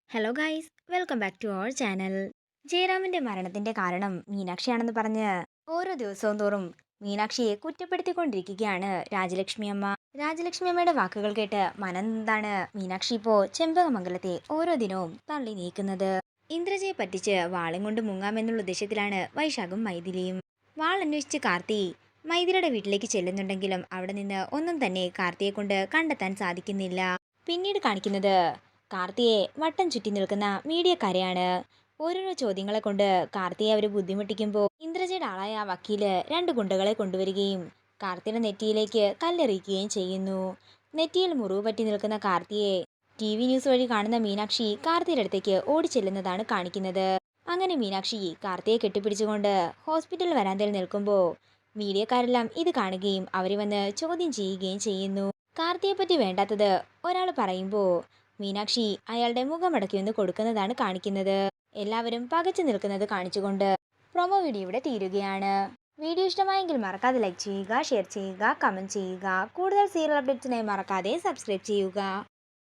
Hello guys, welcome back to our channel. ജയറാമിന്റെ മരണത്തിന്റെ കാരണം മീനാക്ഷിയാണെന്ന് പറഞ്ഞ് ഓരോ ദിവസവും തോറും മീനാക്ഷിയെ കുറ്റപ്പെടുത്തിക്കൊണ്ടിരിക്കുകയാണ് രാജലക്ഷ്മി അമ്മ. രാജലക്ഷ്മി അമ്മയുടെ വാക്കുകൾ കേട്ട് മനംതാണ് മീനാക്ഷി ഇപ്പോ ചെമ്പകമംഗലത്തെ ഓരോ ദിനവും തള്ളി നീക്കുന്നത്. ഇന്ദ്രജയെ പറ്റിച്ച് വാളും കൊണ്ട് മുങ്ങാമെന്നുള്ള ഉദ്ദേശത്തിലാണ് വൈശാഖും മൈഥിലിയും. വാൾ അന്വേഷിച്ച് കാർത്തി മൈഥിലിയുടെ വീട്ടിലേക്ക് ചെല്ലുന്നുണ്ടെങ്കിലും അവിടെ നിന്ന് ഒന്നും തന്നെ കാർത്തിയെ കൊണ്ട് കണ്ടെത്താൻ സാധിക്കുന്നില്ല. പിന്നീട് കാണിക്കുന്നത് കാർത്തിയെ വട്ടം ചുറ്റി നിൽക്കുന്ന മീഡിയക്കാരെയാണ്. ഓരോരോ ചോദ്യങ്ങളെ കൊണ്ട് കാർത്തിയെ അവർ ബുദ്ധിമുട്ടിക്കുമ്പോൾ ഇന്ദ്രജയുടെ ആളായ ആ വക്കീല് രണ്ട് ഗുണ്ടകളെ കൊണ്ടുവരികയും കാർത്തിയുടെ നെറ്റിയിലേക്ക് കല്ലെറിയിക്കുകയും ചെയ്യുന്നു. നെറ്റിയിൽ മുറിവ് പറ്റി നിൽക്കുന്ന കാർത്തിയെ TV ന്യൂസ് വഴി കാണുന്ന മീനാക്ഷി കാർത്തിയുടെ അടുത്തേക്ക് ഓടിച്ചെല്ലുന്നതാണ് കാണിക്കുന്നത്. അങ്ങനെ മീനാക്ഷി കാർത്തിയെ കെട്ടിപ്പിടിച്ചുകൊണ്ട് ഹോസ്പിറ്റൽ വരാന്തയിൽ നിൽക്കുമ്പോൾ മീഡിയക്കാരെല്ലാം ഇത് കാണുകയും അവരെ വന്ന് ചോദ്യം ചെയ്യുകയും ചെയ്യുന്നു. കാർത്തിയെ പറ്റി വേണ്ടാത്തത് ഒരാൾ പറയുമ്പോൾ മീനാക്ഷി അയാളുടെ മുഖമടക്കി ഒന്ന് കൊടുക്കുന്നതാണ് കാണിക്കുന്നത്. എല്ലാവരും പകച്ചു നിൽക്കുന്നത് കാണിച്ചുകൊണ്ട് പ്രൊമോ വീഡിയോ ഇവിടെ തീരുകയാണ്. വീഡിയോ ഇഷ്ടമായെങ്കിൽ മറക്കാതെ ലൈക്ക് ചെയ്യുക, ഷെയർ ചെയ്യുക, കമന്റ് ചെയ്യുക. കൂടുതൽ സീരിയൽ അപ്ഡേറ്റ്സിനായി മറക്കാതെ സബ്സ്ക്രൈബ് ചെയ്യുക.